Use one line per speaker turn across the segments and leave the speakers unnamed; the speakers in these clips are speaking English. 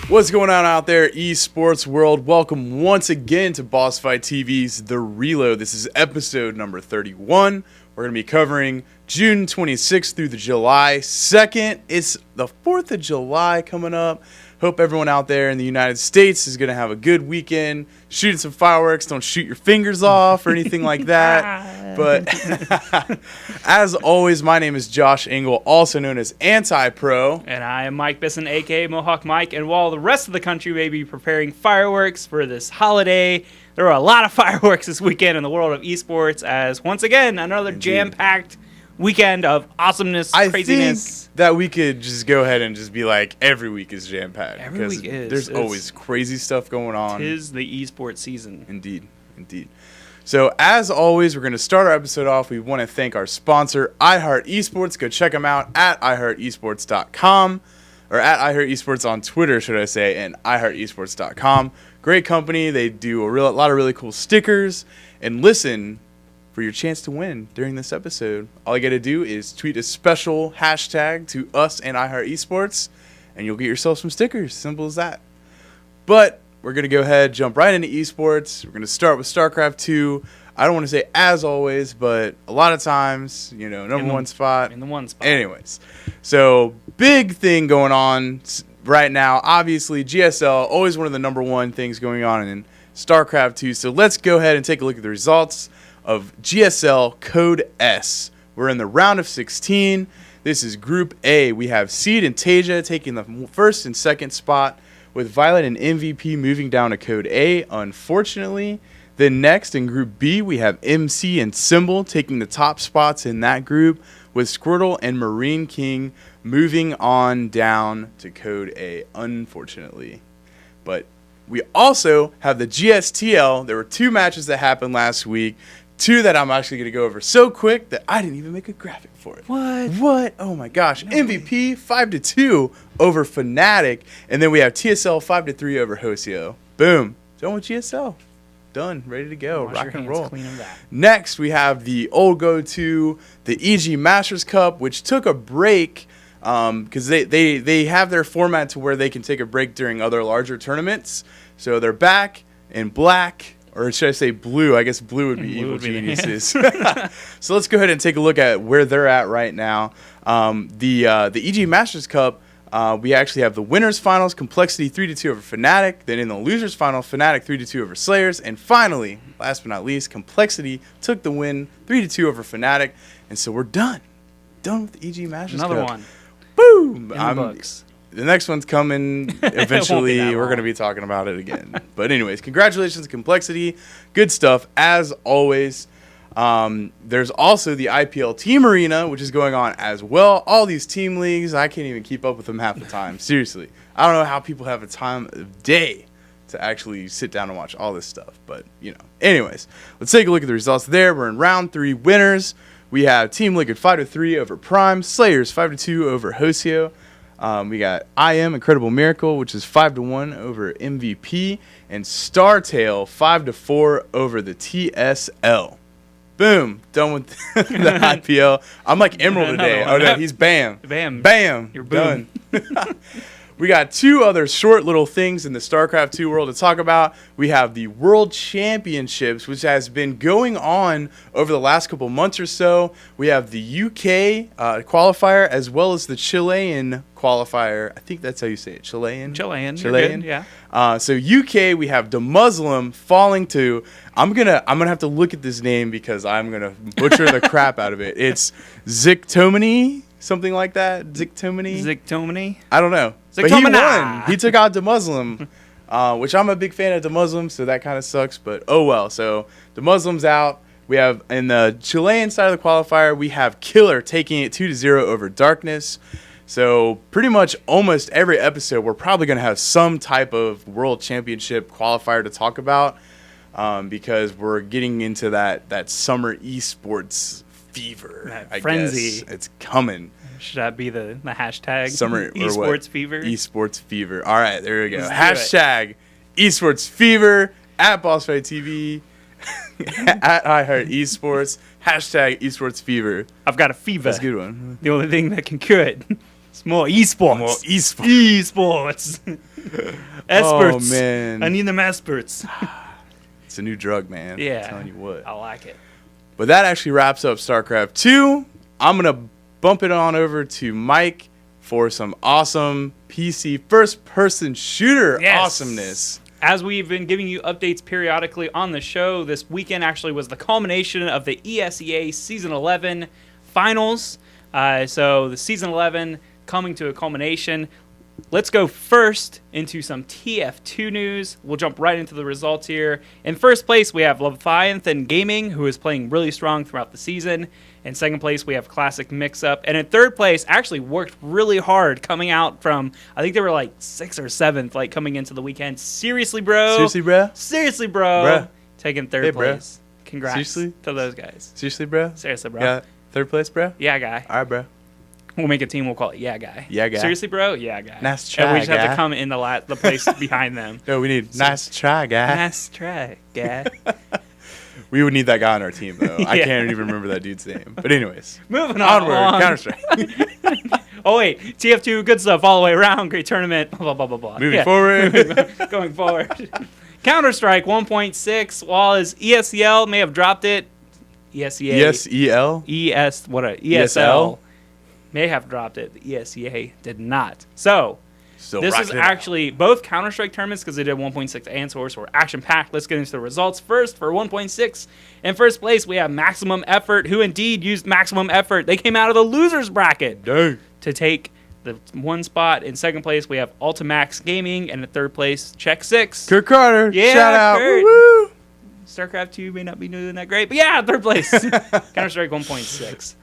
What's going on out there, esports world? Welcome once again to BossFightTV's The Reload. This is episode number 31. We're going to be covering June 26th through the July 2nd. It's the 4th of July coming up. Hope everyone out there in the United States is going to have a good weekend. Shooting some fireworks. Don't shoot your fingers off or anything like that. But as always, my name is Josh Engel, also known as Anti-Pro.
And I am Mike Bisson, a.k.a. Mohawk Mike. And while the rest of the country may be preparing fireworks for this holiday, there are a lot of fireworks this weekend in the world of esports as, once again, another jam-packed weekend of awesomeness, craziness.
I think that we could just go ahead and just be like, every week is jam-packed.
Every week is.
There's always crazy stuff going on.
'Tis the esports season.
Indeed. So, as always, we're going to start our episode off. We want to thank our sponsor, iHeart Esports. Go check them out at iHeartEsports.com, or at iHeartEsports on Twitter, should I say, and iHeartEsports.com. Great company. They do a lot of really cool stickers. And listen, for your chance to win during this episode, all you got to do is tweet a special hashtag to us and iHeart Esports, and you'll get yourself some stickers. Simple as that. But we're going to go ahead, jump right into esports. We're going to start with StarCraft 2. I don't want to say as always, but a lot of times, number one spot.
In the one spot.
Anyways, so big thing going on right now. Obviously, GSL, always one of the number one things going on in StarCraft 2. So let's go ahead and take a look at the results of GSL Code S. We're in the round of 16. This is Group A. We have Seed and Tasia taking the first and second spot, with Violet and MVP moving down to Code A, unfortunately. Then next in Group B, we have MC and Symbol taking the top spots in that group, with Squirtle and Marine King moving on down to Code A, unfortunately. But we also have the GSTL. There were two matches that happened last week. Two that I'm actually going to go over so quick that I didn't even make a graphic for it. What? Oh my gosh. No MVP 5-2 over Fnatic. And then we have TSL 5-3 over Hosio. Boom. Done with GSL. Done. Ready to go.
Wash
Rock
your
and roll.
clean of that.
Next, we have the old go-to, the EG Masters Cup, which took a break because they have their format to where they can take a break during other larger tournaments. So they're back in black. Or should I say blue? I guess blue would be Evil Geniuses. So let's go ahead and take a look at where they're at right now. The EG Masters Cup, we actually have the winners finals, Complexity 3-2 over Fnatic. Then in the losers final, Fnatic 3-2 over Slayers. And finally, last but not least, Complexity took the win 3-2 over Fnatic. And so we're done. Done with the EG Masters Cup.
Another one.
Boom!
In the books.
The next one's coming eventually. We're going to be talking about it again. But anyways, congratulations, Complexity. Good stuff, as always. There's also the IPL Team Arena, which is going on as well. All these team leagues, I can't even keep up with them half the time. Seriously. I don't know how people have a time of day to actually sit down and watch all this stuff. But, Anyways, let's take a look at the results there. We're in round 3 winners. We have Team Liquid 5-3 over Prime. Slayers 5-2 over Hosio. We got IM Incredible Miracle, which is 5-1 over MVP, and Startail 5-4 over the TSL. Boom, done with the IPL. I'm like Emerald today. Oh no, he's Bam. Bam.
You're boom.
Done. We got two other short little things in the StarCraft 2 world to talk about. We have the World Championships, which has been going on over the last couple months or so. We have the UK qualifier as well as the Chilean qualifier. I think that's how you say it. Chilean.
You're good, yeah.
So UK, we have the Muslim falling to. I'm gonna have to look at this name because I'm gonna butcher the crap out of it. It's Zictomini. Something like that. Zictomini? I don't know. But he won. He took out the Muslim, which I'm a big fan of the Muslim, so that kind of sucks. But oh well. So the Muslim's out. We have in the Chilean side of the qualifier, we have Killer taking it 2-0 over Darkness. So pretty much almost every episode, we're probably going to have some type of World Championship qualifier to talk about because we're getting into that summer esports fever.
That frenzy.
Guess. It's coming.
Should that be the hashtag?
Summer
esports fever?
Esports fever. All right, there we go.
Let's
hashtag esports fever at BossFightTV at iHeart Esports. Hashtag esports fever.
I've got a fever.
That's a good one.
The only thing that can cure it. It's more esports.
More esports.
Esports. Experts.
Oh, man.
I need them experts.
It's a new drug, man.
Yeah.
I'm telling you what.
I like it.
But that actually wraps up StarCraft 2. I'm going to bump it on over to Mike for some awesome PC first-person shooter awesomeness.
As we've been giving you updates periodically on the show, this weekend actually was the culmination of the ESEA Season 11 finals. So the Season 11 coming to a culmination. Let's go first into some TF2 news. We'll jump right into the results here. In first place, we have Leviathan Gaming, who is playing really strong throughout the season. In second place, we have Classic Mix-Up. And in third place, actually worked really hard coming out from, I think they were like 6th or 7th, like coming into the weekend. Seriously, bro.
Seriously, bro?
Seriously, bro.
Bruh.
Taking third place.
Bro.
Congrats
Seriously?
to those guys.
Seriously, bro?
Seriously, bro.
Yeah, third place, bro?
Yeah, guy.
All right, bro.
We'll make a team. We'll call it Yeah Guy.
Yeah, guy.
Seriously, bro? Yeah, guy.
Nice try,
And we just have
guy.
to come in the place behind them.
No, we need nice try, guy.
Nice try, guy.
We would need that guy on our team, though. I
Yeah.
can't even remember that dude's name. But anyways.
Moving on.
Onward. Counter-Strike.
Oh, wait. TF2, good stuff all the way around. Great tournament. Blah, blah, blah, blah.
Moving forward.
Going forward. Counter-Strike 1.6. While his ESEL may have dropped it. ESEA.
ESEL?
ESL may have dropped it. The ESEA did not. So,
Still
this is
rocking it out.
actually both Counter-Strike tournaments, because they did 1.6 and Source, were action-packed. Let's get into the results first for 1.6. In first place, we have Maximum Effort, who indeed used Maximum Effort. They came out of the losers bracket
Dang.
to take the one spot. In second place, we have Ultimax Gaming, and in third place, Check 6.
Kurt Carter.
Yeah,
Shout out.
Kurt.
Woo-woo.
StarCraft 2 may not be doing that great, but yeah, third place. Counter-Strike 1.6.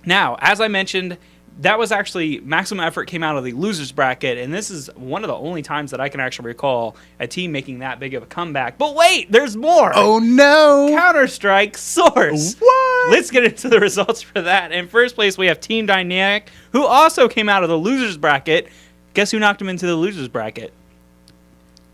Now, as I mentioned, that was actually Maximum Effort came out of the losers bracket, and this is one of the only times that I can actually recall a team making that big of a comeback. But wait, there's more.
Oh, no.
Counter-Strike Source.
What?
Let's get into the results for that. In first place, we have Team Dynamic, who also came out of the losers bracket. Guess who knocked him into the losers bracket?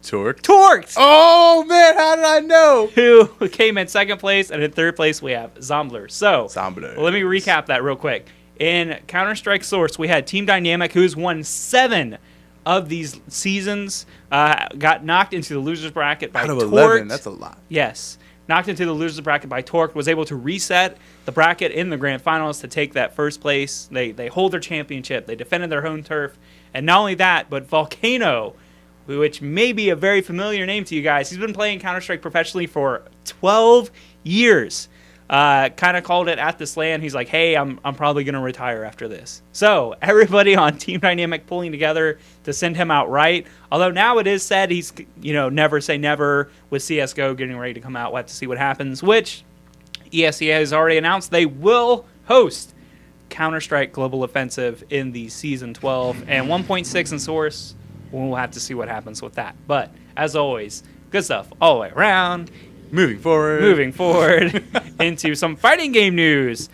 Torque.
Torqued.
Oh, man. How did I know?
Who came in second place, and in third place, we have Zombler. So,
Zombler.
let me recap that real quick. In Counter-Strike Source, we had Team Dynamic, who's won 7 of these seasons, got knocked into the losers bracket by
Out of
Torqued.
11. That's a lot.
Yes. Knocked into the losers bracket by Torqued, was able to reset the bracket in the grand finals to take that first place. They hold their championship. They defended their home turf. And not only that, but Volcano, which may be a very familiar name to you guys. He's been playing Counter-Strike professionally for 12 years. Kind of called it at this LAN. He's like, hey, I'm probably going to retire after this. So everybody on Team Dynamic pulling together to send him out right. Although now it is said he's, never say never with CSGO getting ready to come out. We'll have to see what happens, which ESEA has already announced they will host Counter-Strike Global Offensive in the Season 12 and 1.6 in Source. We'll have to see what happens with that. But as always, good stuff all the way around.
Moving forward
Into some fighting game news.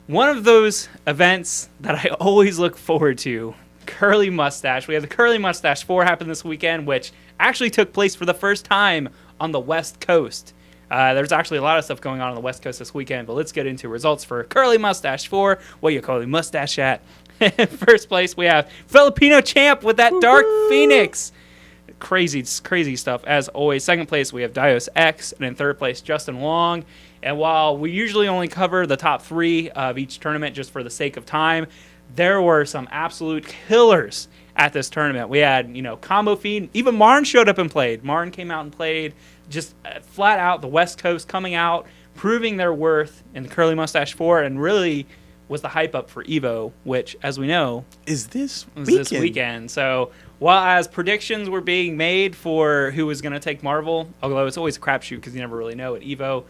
One of those events that I always look forward to, Curleh Mustache. We have the Curleh Mustache 4 happen this weekend, which actually took place for the first time on the West Coast. There's actually a lot of stuff going on the West Coast this weekend, but let's get into results for Curleh Mustache 4. What you Curleh Mustache at? In first place, we have Filipino champ with that Dark Phoenix. Crazy stuff, as always. Second place, we have Dios X, and in third place, Justin Wong. And while we usually only cover the top 3 of each tournament just for the sake of time, there were some absolute killers at this tournament. We had, Combo Fiend. Even Marn showed up and played. Marn came out and played. Just flat out, the West Coast coming out, proving their worth in the Curleh Mustache 4, and really was the hype up for EVO, which, as we know,
is this
weekend. So, while as predictions were being made for who was going to take Marvel, although it's always a crapshoot because you never really know at EVO,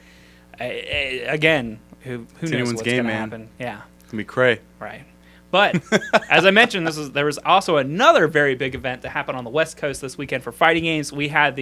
again, who knows what's going to happen. Yeah.
It's going to be cray.
Right. But, as I mentioned, there was also another very big event that happened on the West Coast this weekend for fighting games. We had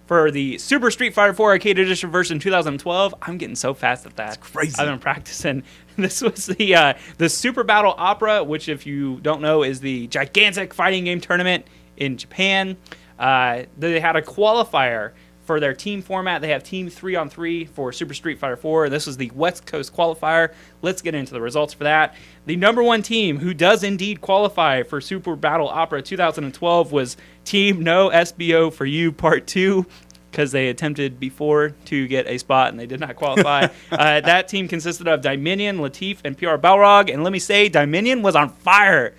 for the Super Street Fighter 4 Arcade Edition version 2012. I'm getting so fast at that.
It's crazy.
I've been practicing. This was the Super Battle Opera, which, if you don't know, is the gigantic fighting game tournament in Japan. They had a qualifier For their team format, they have Team 3-on-3 for Super Street Fighter 4. This was the West Coast Qualifier. Let's get into the results for that. The number one team who does indeed qualify for Super Battle Opera 2012 was Team No SBO for You Part 2, because they attempted before to get a spot and they did not qualify. That team consisted of Dominion, Latif, and PR Balrog. And let me say, Dominion was on fire.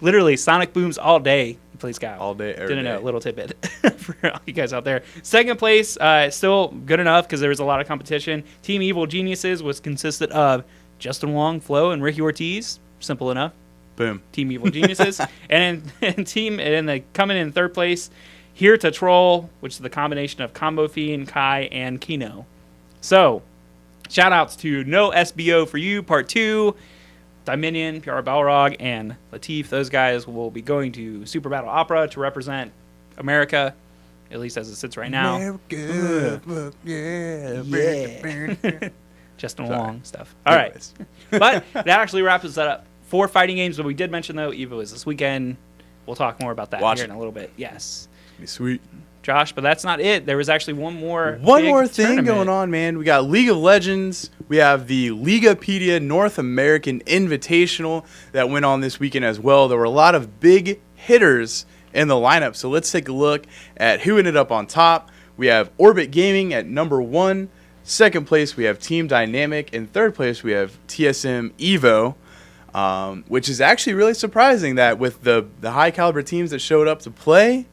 Literally, sonic booms all day. He plays Guile.
All day, every
Didn't
day.
know, little tidbit for all you guys out there. Second place, still good enough because there was a lot of competition. Team Evil Geniuses was consisted of Justin Wong, Flo, and Ricky Ortiz. Simple enough.
Boom.
Team Evil Geniuses. And coming in third place, Here to Troll, which is the combination of Combo Fiend, Kai, and Kino. So, shout outs to No SBO for You, Part 2, Dominion, PR Balrog, and Latif. Those guys will be going to Super Battle Opera to represent America, at least as it sits right now.
America,
Yeah. Justin
Sorry.
Wong stuff. All right.
Anyways.
But that actually wraps us up. 4 fighting games, but we did mention, though, EVO is this weekend. We'll talk more about that
Watch
here
it.
in a little bit. Yes.
Be sweet.
Josh, but that's not it. There was actually one more
thing
tournament
going on, man. We got League of Legends. We have the Leaguepedia North American Invitational that went on this weekend as well. There were a lot of big hitters in the lineup. So let's take a look at who ended up on top. We have Orbit Gaming at number 1. Second place, we have Team Dynamic. In third place, we have TSM Evo, which is actually really surprising that with the high caliber teams that showed up to play,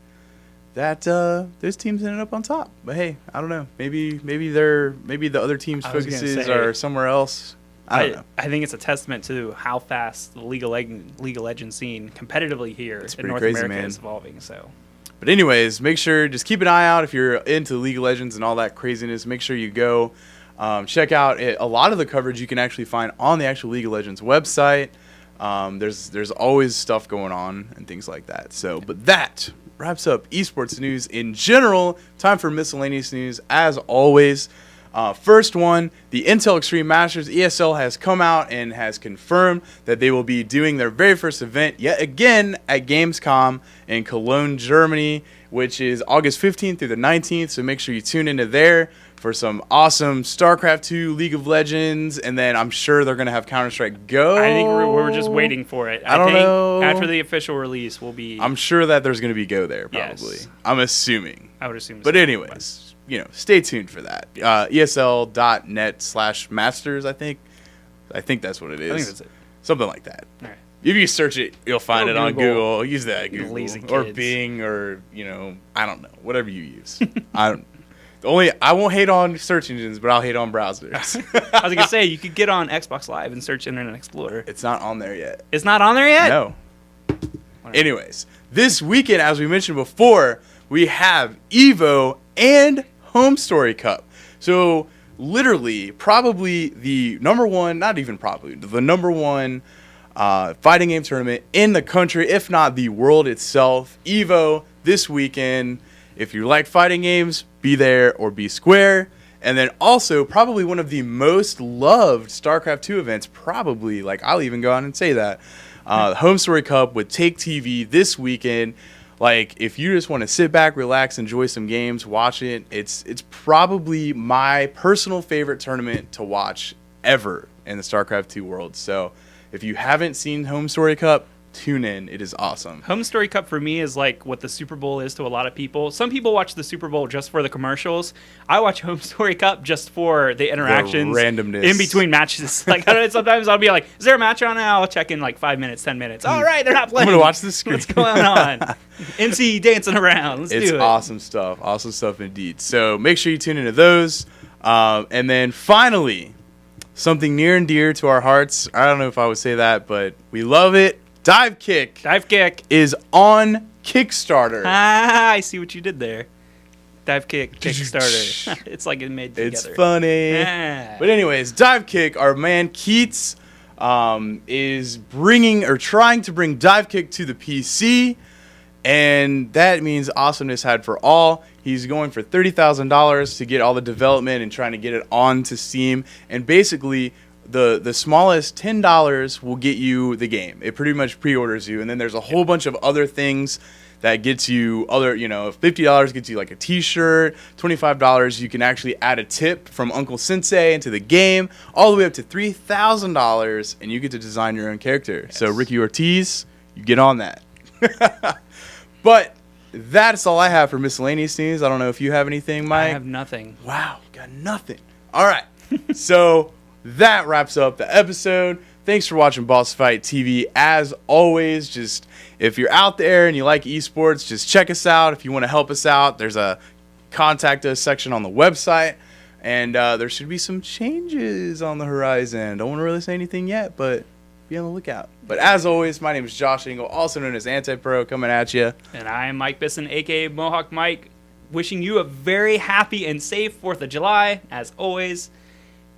that those teams ended up on top. But hey, I don't know. Maybe the other teams'
I was gonna
focuses
say,
are somewhere else. I don't know.
I think it's a testament to how fast the League of Legends scene competitively here in
pretty
North
crazy,
America
man.
is evolving. So
But anyways, make sure, just keep an eye out if you're into League of Legends and all that craziness. Make sure you go check out it. A lot of the coverage you can actually find on the actual League of Legends website. There's always stuff going on and things like that. So, but that wraps up esports news in general. Time for miscellaneous news as always. First one, the Intel Extreme Masters ESL has come out and has confirmed that they will be doing their very first event yet again at Gamescom in Cologne, Germany, which is August 15th through the 19th. So make sure you tune into there for some awesome StarCraft 2, League of Legends, and then I'm sure they're going to have Counter-Strike Go.
I think we're just waiting for it.
I don't
think
know.
After the official release, we'll be.
I'm sure that there's going to be Go there, probably.
Yes.
I'm assuming.
I would assume.
But
so.
anyways, stay tuned for that. ESL.net/masters, I think. I think that's what it is.
I think that's it.
Something like that.
All right.
If you search it, you'll find
Go
it on
Google.
Google. Use that Google
Lazy
or
kids.
Bing or I don't know, whatever you use. I won't hate on search engines, but I'll hate on browsers.
I was gonna say you could get on Xbox Live and search Internet Explorer.
It's not on there yet.
It's not on there yet.
No.
Whatever.
Anyways, this weekend, as we mentioned before, we have Evo and Home Story Cup. So literally, probably the number one, not even probably, the number one fighting game tournament in the country, if not the world itself. Evo this weekend. If you like fighting games, be there or be square. And then also probably one of the most loved StarCraft 2 events, probably, like I'll even go on and say that. The Home Story Cup with Take TV this weekend. Like, if you just want to sit back, relax, enjoy some games, watch it, it's probably my personal favorite tournament to watch ever in the StarCraft 2 world. So if you haven't seen Home Story Cup, tune in. It is awesome.
Home Story Cup for me is like what the Super Bowl is to a lot of people. Some people watch the Super Bowl just for the commercials. I watch Home Story Cup just for the interactions,
randomness.
in between matches. Like sometimes I'll be like, "Is there a match on?" I'll check in like 5 minutes, 10 minutes. All right, they're not playing.
I'm gonna watch this screen.
What's going on? MC dancing around. Let's
It's
do it.
awesome stuff. Awesome stuff indeed. So make sure you tune into those. And then finally, something near and dear to our hearts. I don't know if I would say that, but we love it. Dive Kick
Dive kick.
is on Kickstarter.
Ah, I see what you did there. Dive kick, Kickstarter. It's like it made together.
It's funny.
Yeah.
But anyways, Dive Kick, our man Keats is bringing or trying to bring Dive Kick to the PC. And that means awesomeness had for all. He's going for $30,000 to get all the development and trying to get it onto Steam. And basically, the smallest $10 will get you the game. It pretty much pre-orders you, and then there's a whole bunch of other things that gets you other, if $50 gets you like a t-shirt, $25 you can actually add a tip from Uncle Sensei into the game, all the way up to $3,000, and you get to design your own character. Yes. So Ricky Ortiz, you get on that. But that's all I have for miscellaneous news. I don't know if you have anything, Mike.
I have nothing.
Wow, got nothing. All right. So that wraps up the episode. Thanks for watching Boss Fight TV. As always, just if you're out there and you like esports, just check us out. If you want to help us out, there's a contact us section on the website. And there should be some changes on the horizon. Don't want to really say anything yet, but be on the lookout. But as always, my name is Josh Engel, also known as Anti-Pro, coming at you.
And I am Mike Bisson, a.k.a. Mohawk Mike, wishing you a very happy and safe 4th of July, as always.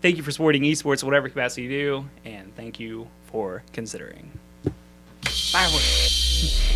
Thank you for supporting esports, whatever capacity you do, and thank you for considering. Fireworks.